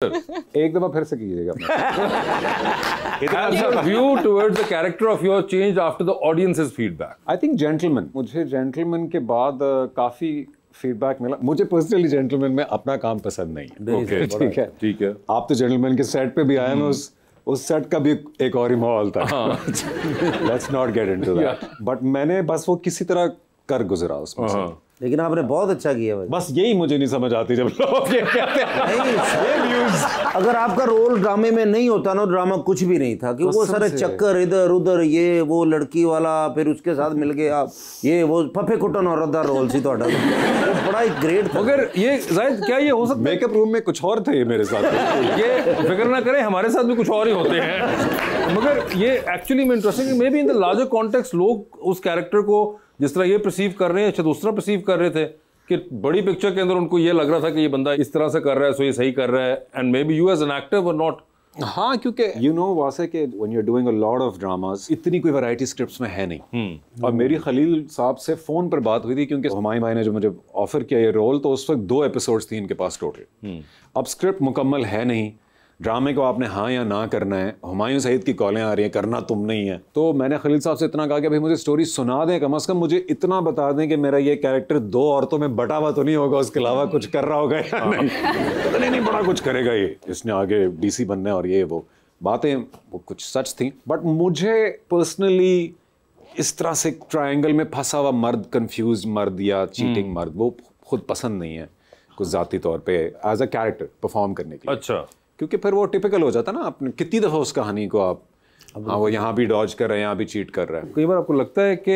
एक दफा फिर से कीजिएगा। Has your view towards the character of yours changed after the audience's feedback? I think gentleman, मुझे जेंटलमैन के बाद काफी फीडबैक मिला। मुझे पर्सनली जेंटलमैन में अपना काम पसंद नहीं है। Okay, ठीक है, ठीक है। आप तो जेंटलमैन के सेट पे भी आए, मैं उस सेट का भी एक और ही माहौल था। Let's not get into that. But मैंने बस वो किसी तरह कर गुजरा उसमें से। लेकिन आपने बहुत अच्छा किया भाई। बस यही मुझे नहीं समझ आती जब लोग ये कहते हैं। अगर आपका रोल ड्रामे में नहीं होता ना, ड्रामा कुछ भी नहीं था। कि वो सारे चक्कर इधर उधर, ये वो लड़की वाला, फिर उसके साथ मिल गए आप, ये वो फफे कुटन औरत दा रोल सी ਤੁਹਾਡਾ बड़ा ही ग्रेट था। मगर ये जाहिद क्या ये हो सकता है? मेकअप रूम में कुछ और थे ये मेरे साथ। ये फिक्र ना करें, हमारे साथ भी कुछ और ही होते हैं। मगर ये एक्चुअली में interesting, may be in the larger context लोग उस कैरेक्टर को जिस तरह ये परसीव कर रहे हैं, अच्छा दूसरा परसीव कर रहे थे कि बड़ी पिक्चर के अंदर उनको ये लग रहा था कि ये बंदा इस तरह से कर रहा है, सो ये सही कर रहा है, and may be you as an actor were not. हाँ, क्योंकि यू नो वासे के when you are doing a lot of dramas, इतनी कोई वैरायटी स्क्रिप्ट्स में है नहीं। और मेरी खलील साहब से फोन पर बात हुई थी, क्योंकि हुमायूं भाई ने जो मुझे ऑफर किया ये रोल, तो उस वक्त 2 एपिसोड्स थी इनके पास टोटल। अब स्क्रिप्ट मुकम्मल है नहीं, ड्रामे को आपने हाँ या ना करना है, हुमायूं सईद की कॉलें आ रही हैं, करना तुम नहीं है। तो मैंने खलील साहब से इतना कहा कि भाई मुझे स्टोरी सुना दें, कम से कम मुझे इतना बता दें कि मेरा ये कैरेक्टर 2 औरतों में बटा हुआ तो नहीं होगा, उसके अलावा कुछ कर रहा होगा या नहीं। तो नहीं बड़ा कुछ करेगा ये, इसने आगे डीसी बनना है और ये वो बातें वो कुछ सच थी। बट मुझे पर्सनली इस तरह से ट्रायंगल में फंसा हुआ मर्द, कंफ्यूज मर्द या चीटिंग मर्द, वो खुद पसंद नहीं है कुछ ज़ाती तौर पे एज अ कैरेक्टर परफॉर्म करने के लिए। अच्छा, क्योंकि फिर वो टिपिकल हो जाता ना, आपने कितनी दफ़ा उस कहानी को आप हाँ वो यहाँ भी डॉज कर रहे हैं, यहाँ भी चीट कर रहा है। कई बार आपको लगता है कि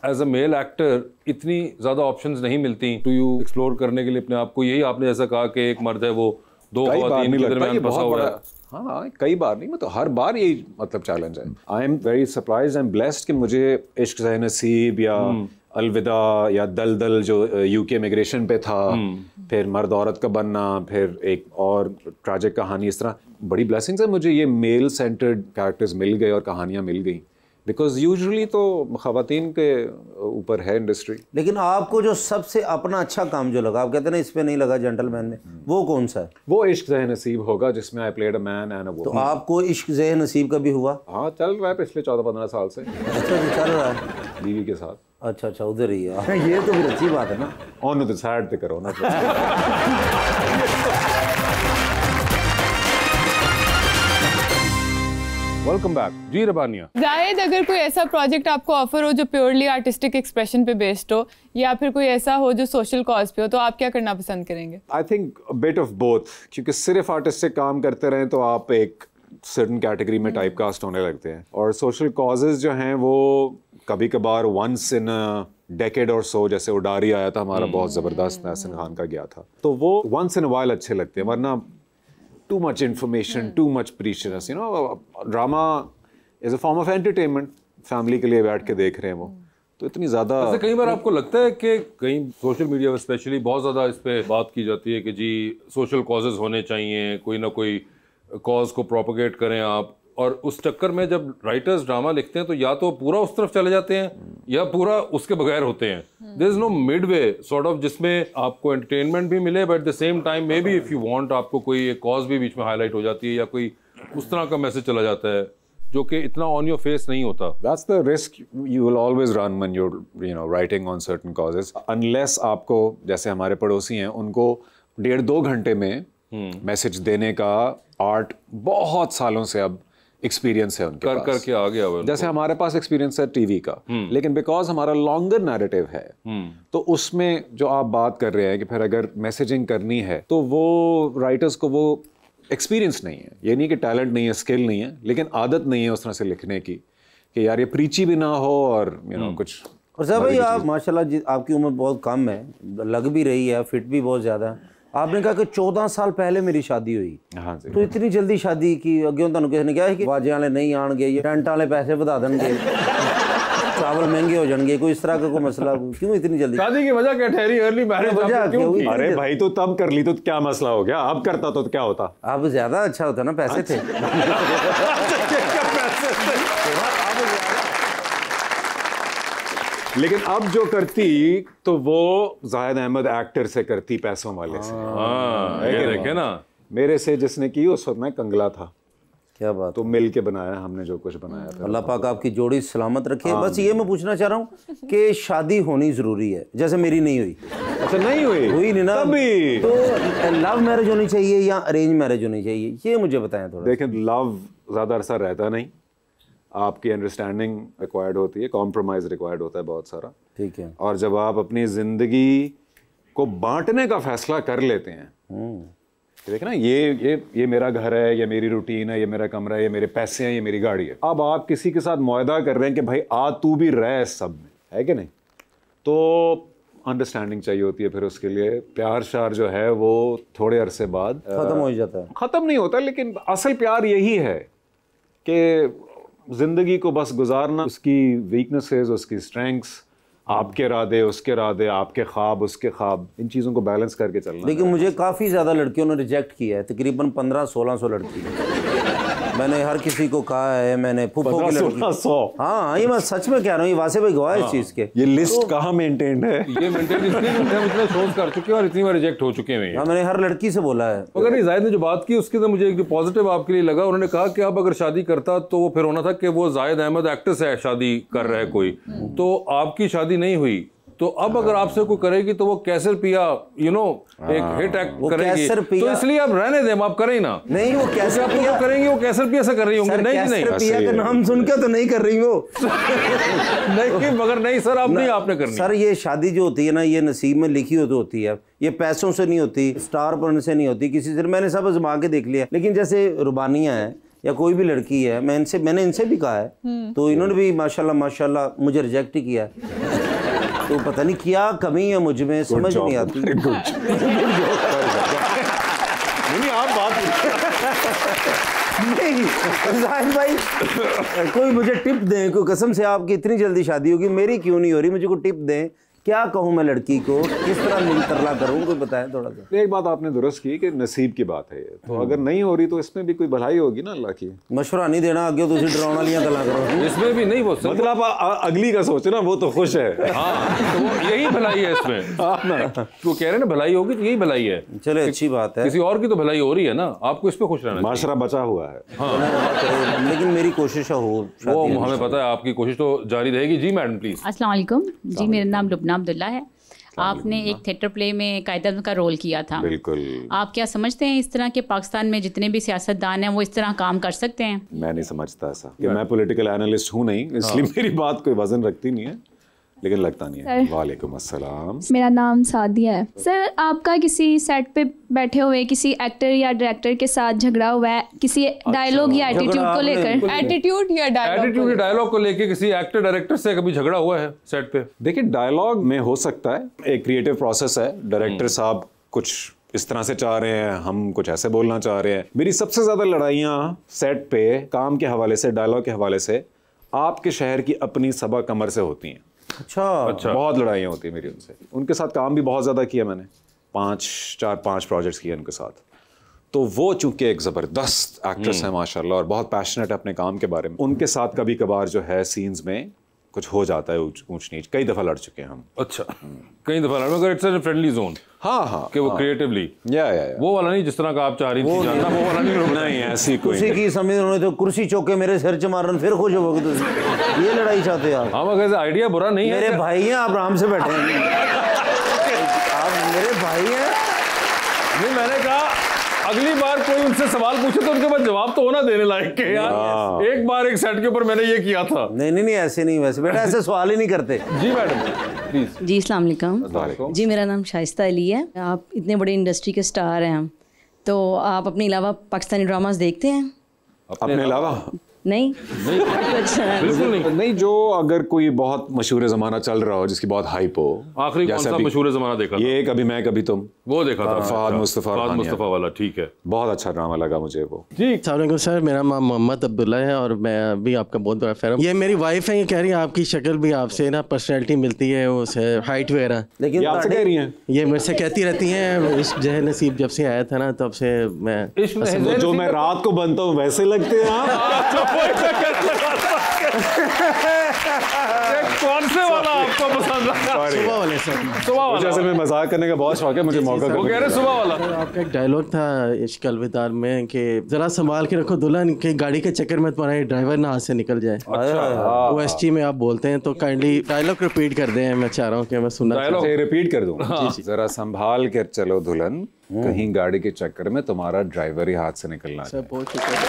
एज अ मेल एक्टर इतनी ज़्यादा ऑप्शंस नहीं मिलती टू यू एक्सप्लोर करने के लिए अपने आप को? यही आपने जैसा कहा कि एक मर्द है वो 2 ख़वातीन के दरमियान फंसा हुआ है। हाँ, कई बार नहीं, मतलब हर बार यही मतलब चैलेंज है। I am very surprised and blessed कि मुझे इश्क ज़े नसीब या अलविदा या दलदल जो यूके इमिग्रेशन पे था, फिर मर्द औरत का बनना, फिर एक और ट्रैजिक कहानी, इस तरह बड़ी ब्लेसिंग्स है मुझे ये मेल सेंटर्ड कैरेक्टर्स मिल गए और कहानियाँ मिल गई। बिकॉज यूजुअली तो ख़वातीन के ऊपर है इंडस्ट्री। लेकिन आपको जो सबसे अपना अच्छा काम जो लगा, आप कहते हैं ना इस पे नहीं लगा जेंटलमैन में, वो कौन सा है? वो इश्क ज़े नसीब होगा, जिसमें I played a man and a woman. तो आपको इश्क ज़े नसीब का भी हुआ? हाँ, चल रहा है पिछले 14-15 साल से। अच्छा जी, चल रहा है बीवी के साथ। अच्छा अच्छा, उधर ही है। ये तो फिर अच्छी बात है ना। ऑन द साइड पे करो ना। वेलकम बैक जी रबानिया। जाहिद, अगर कोई ऐसा प्रोजेक्ट आपको ऑफर हो जो प्योरली आर्टिस्टिक एक्सप्रेशन पे बेस्ड हो, या फिर कोई ऐसा हो जो सोशल कॉज पे हो, तो आप क्या करना पसंद करेंगे? I think bit of both, क्योंकि सिर्फ आर्टिस्टिक काम करते रहें तो आप एक सर्टन कैटेगरी में टाइप कास्ट होने लगते हैं, और सोशल कॉजेज जो हैं वो कभी कभार वंस इन डेकेड और सो, जैसे उडारी आया था हमारा बहुत ज़बरदस्त, महसन खान का गया था, तो वो वंस इन वाइल अच्छे लगते हैं, वरना too much information, too much preachiness, you know, drama is a form of entertainment, family के लिए बैठ के देख रहे हैं वो, तो इतनी ज़्यादा। ऐसे कई बार आपको लगता है कि कहीं सोशल मीडिया में स्पेशली बहुत ज़्यादा इस पे बात की जाती है कि जी सोशल कॉजेज होने चाहिए, कोई ना कोई कॉज को प्रोपोगेट करें आप, और उस चक्कर में जब राइटर्स ड्रामा लिखते हैं तो या तो पूरा उस तरफ चले जाते हैं या पूरा उसके बगैर होते हैं। There is no mid way sort of, जिसमें आपको एंटरटेनमेंट भी मिले but at the same time may be if you want आपको कोई एक कॉज भी बीच में हाईलाइट हो जाती है या कोई उस तरह का मैसेज चला जाता है जो कि इतना ऑन योर फेस नहीं होता। That's the risk you will always run when you're, you know, writing on certain causes, unless आपको, जैसे हमारे पड़ोसी हैं, उनको 1.5-2 घंटे में मैसेज देने का आर्ट बहुत सालों से अब एक्सपीरियंस है उनके पास, करके आ गया। जैसे हमारे पास एक्सपीरियंस है टीवी का, लेकिन बिकॉज हमारा लॉन्गर नैरेटिव है, तो उसमें जो आप बात कर रहे हैं कि फिर अगर मैसेजिंग करनी है तो वो राइटर्स को वो एक्सपीरियंस नहीं है। ये नहीं कि टैलेंट नहीं है, स्किल नहीं है, लेकिन आदत नहीं है उस तरह से लिखने की कि यार ये प्रीची भी ना हो और यू नो कुछ। और साहब भाई, आप माशाल्लाह आपकी उम्र बहुत कम है, लग भी रही है, फिट भी बहुत ज़्यादा है। आपने कहा कि 14 साल पहले मेरी शादी हुई। हाँ जी। तो इतनी जल्दी शादी की? अगे तुहानू किसी ने कहा है कि बाजे वाले नहीं आएंगे, ये टेंट वाले पैसे बढ़ा देंगे, चावल महंगे हो जाएंगे, कोई इस तरह का कोई मसला? क्यों इतनी जल्दी शादी की वजह क्या ठहरी? अर्ली मैरिज वजह क्या हुई? अरे भाई, तो तब कर ली तो क्या मसला हो गया? अब करता तो क्या होता? अब ज्यादा अच्छा होता ना, पैसे थे। लेकिन अब जो करती तो वो जाहिद अहमद एक्टर से करती, पैसों वाले से। हाँ, ये देखे ना, मेरे से जिसने की उस वक्त मैं कंगला था, क्या बात। तो मिल के बनाया हमने जो कुछ बनाया था। अल्लाह पाक आपकी जोड़ी सलामत रखे। बस ये मैं पूछना चाह रहा हूँ कि शादी होनी ज़रूरी है, जैसे मेरी नहीं हुई। अच्छा, नहीं हुई नहीं ना, तभी तो लव मैरिज होनी चाहिए या अरेंज मैरिज होनी चाहिए, ये मुझे बताएं थोड़ा। देखें, लव ज़्यादा अरसा रहता नहीं, आपकी अंडरस्टैंडिंग रिक्वायर्ड होती है, कॉम्प्रोमाइज़ रिक्वायर्ड होता है बहुत सारा। ठीक है। और जब आप अपनी ज़िंदगी को बांटने का फैसला कर लेते हैं, देखना ये मेरा घर है, ये मेरी रूटीन है, ये मेरा कमरा है, ये मेरे पैसे हैं, ये मेरी गाड़ी है। अब आप किसी के साथ मुआहदा कर रहे हैं कि भाई आ तू भी रह इस सब में, है कि नहीं? तो अंडरस्टैंडिंग चाहिए होती है। फिर उसके लिए प्यार शार जो है वो थोड़े अरसे बाद ख़त्म हो जाता है। ख़त्म नहीं होता, लेकिन असल प्यार यही है कि ज़िंदगी को बस गुजारना, उसकी वीकनेसेस, उसकी स्ट्रेंथ्स, आपके इरादे, उसके इरादे, आपके ख्वाब, उसके ख्वाब, इन चीज़ों को बैलेंस करके चलना। लेकिन मुझे काफ़ी ज़्यादा लड़कियों ने रिजेक्ट किया है, तकरीबन 1500-1600 लड़की। मैंने हर किसी को कहा है, मैंने फूफो की लड़की। 1500? हाँ, ये मैं सच में कह रहा हूँ, ये वासे भाई गवाह इस चीज़ के। ये लिस्ट कहाँ मेंटेन्ड है? ये मेंटेन इसलिए हम इतने शोज कर चुके हैं और इतनी बार रिजेक्ट हो चुके हैं। हाँ, मैंने हर लड़की से बोला है। मगर नहीं, जाहिद ने जो बात की उसके अंदर मुझे एक जो पॉजिटिव आपके लिए लगा, उन्होंने कहा कि अब अगर शादी करता तो वो फिर होना था कि वो जाहिद अहमद एक्टर से शादी कर रहा है कोई, तो आपकी शादी नहीं हुई, तो अब अगर आपसे कोई करेगी तो वो कैसर पिया एक हिट एक्ट करेगी, तो इसलिए आप रहने दें, आप करें ना। नहीं, वो कैसर पिया करेंगी, वो कैसर पिया से कर रही होंगी। नहीं नहीं, पिया का नाम सुन के तो नहीं कर रही वो। नहीं, मगर नहीं सर, अब नहीं आपने करनी। सर, ये शादी जो होती है ना, ये नसीब में लिखी होती है, ये पैसों से नहीं होती, स्टार पन से नहीं होती, किसी से। मैंने सब आजमा के देख लिया। लेकिन जैसे रुबानियाँ हैं या कोई भी लड़की है, मैंने इनसे भी कहा है, तो इन्होंने भी माशाल्लाह मुझे रिजेक्ट ही किया। तो पता नहीं क्या कमी है मुझ में, समझ नहीं आती। नहीं, आप बात नहीं जाहिद भाई, कोई मुझे टिप दें, कोई कसम से आपकी इतनी जल्दी शादी होगी, मेरी क्यों नहीं हो रही, मुझे कोई टिप दें। क्या कहूँ मैं लड़की को, किस तरह मिल तरला करूँ, कोई बताएं थोड़ा सा। एक बात आपने दुरुस्त की कि नसीब की बात है ये, तो अगर नहीं हो रही तो इसमें भी कोई भलाई होगी ना अल्लाह की। मशवरा नहीं देना आगे, तो डरावना लिया गला करो। इसमें भी नहीं, वो मतलब अगली का सोचे ना, वो तो खुश है। हाँ, तो वो यही भलाई है इसमें। वो कह रहे हैं ना भलाई होगी, तो यही भलाई है। चले, अच्छी बात है। किसी और की तो भलाई हो रही है ना, आपको इस पे खुश रहना। माशरा बचा हुआ है। हाँ, लेकिन मेरी कोशिश हो, वो हमें पता है, आपकी कोशिश तो जारी रहेगी। जी मैडम प्लीज। अस्सलाम वालेकुम जी, मेरा नाम लुबना अब्दुल्ला है। आपने एक थिएटर प्ले में कायद का रोल किया था। बिल्कुल। आप क्या समझते हैं इस तरह के पाकिस्तान में जितने भी सियासतदान हैं वो इस तरह काम कर सकते हैं? मैं नहीं समझता ऐसा, कि मैं पॉलिटिकल एनालिस्ट हूँ नहीं, इसलिए मेरी बात कोई वजन रखती नहीं है, लेकिन लगता नहीं है। वालेकुम अस्सलाम। मेरा नाम सादिया है। सर, आपका किसी सेट पे बैठे हुए किसी एक्टर या डायरेक्टर के साथ झगड़ा हुआ है किसी डायलॉग या एटीट्यूड को लेकर? एटीट्यूड या डायलॉग को लेकर किसी एक्टर डायरेक्टर से कभी झगड़ा हुआ है सेट पे? देखिए, डायलॉग में हो सकता है, एक क्रिएटिव प्रोसेस है, डायरेक्टर साहब कुछ इस तरह से चाह रहे हैं, हम कुछ ऐसे बोलना चाह रहे हैं। मेरी सबसे ज्यादा लड़ाइयाँ सेट पे काम के हवाले से, डायलॉग के हवाले से, आपके शहर की अपनी सबा कमर से होती हैं। अच्छा। बहुत लड़ाइयाँ होती है मेरी उनसे। उनके साथ काम भी बहुत ज़्यादा किया मैंने, 5 प्रोजेक्ट्स किए उनके साथ। तो वो चूंकि एक ज़बरदस्त एक्ट्रेस है माशाल्लाह, और बहुत पैशनेट है अपने काम के बारे में, उनके साथ कभी कभार जो है सीन्स में कुछ हो जाता है, ऊंच नीच। कई दफ़ा लड़ चुके हैं हम। अच्छा, कई दफ़ा लड़, मगर इट्स अ फ्रेंडली जोन। हाँ, कि वो क्रिएटिवली या वो वाला नहीं जिस तरह का आप चाह रही थी जानना, वो वाला नहीं ऐसी कोई उसी की समझ उन्होंने तो कुर्सी चौके मेरे सिर च मारन, फिर खुश हो गए। ये लड़ाई चाहते हैं आप? हाँ, मगर आइडिया बुरा नहीं है। मेरे भाई हैं, आप आराम से बैठे हैं। आप मेरे भाई हैं। नहीं, मैंने कहा अगली बार कोई उनसे सवाल पूछे तो उनके पास जवाब तो होना देने लायक के यार। एक बार एक सेट के ऊपर मैंने ये किया था। नहीं, ऐसे नहीं, वैसे बेटा ऐसे सवाल ही नहीं करते। जी मैडम प्लीज। जी अस्सलाम वालेकुम। जी मेरा नाम शाइस्ता अली है। आप इतने बड़े इंडस्ट्री के स्टार हैं, तो आप अपने अलावा पाकिस्तानी ड्रामास देखते हैं? अपने अलावा नहीं। बिल्कुल नहीं, जो अगर कोई बहुत मशहूर ज़माना चल रहा हो, जिसकी बहुत हाइप हो। आखिरी कौन सा मशहूर ज़माना देखा? ये कभी मैं कभी तुम, वो देखा था, फहद मुस्तफ़ा वाला। ठीक है, बहुत अच्छा ड्रामा लगा मुझे वो। जी अस्सलाम वालेकुम सर, मेरा नाम मोहम्मद अब्दुल्ला है और मैं भी आपका बहुत बड़ा फैन हूँ। ये मेरी वाइफ है, ये कह रही है आपकी शक्ल भी आपसे ना, पर्सनैलिटी मिलती है, उसे हाइट वगैरह। लेकिन आपसे कह रही हैं? ये मेरे से कहती रहती हैं। इश्क जो है नसीब जब से आया था ना, तब से मैं जो मैं रात को बनता हूँ वैसे लगते हैं आप। कौन से वाला आपको पसंद आया? सुबह वाले सर, मुझे असल में मजाक करने का बहुत शौक है, मुझे मौका वो कह रहे सुबह वाला। आपका एक डायलॉग था इश्क अलविदा में कि जरा संभाल के रखो दुल्हन कि गाड़ी के चक्कर में तुम्हारा ड्राइवर ना हाथ से निकल जाए। OST में आप बोलते हैं, तो काइंडली डायलॉग रिपीट कर दें, मैं चाह रहा हूँ कि मैं सुनना। डायलॉग रिपीट कर दूं? जरा संभाल कर चलो दुल्हन, कहीं गाड़ी के चक्कर में तुम्हारा ड्राइवर ही हाथ से निकलना। बहुत शुक्रिया।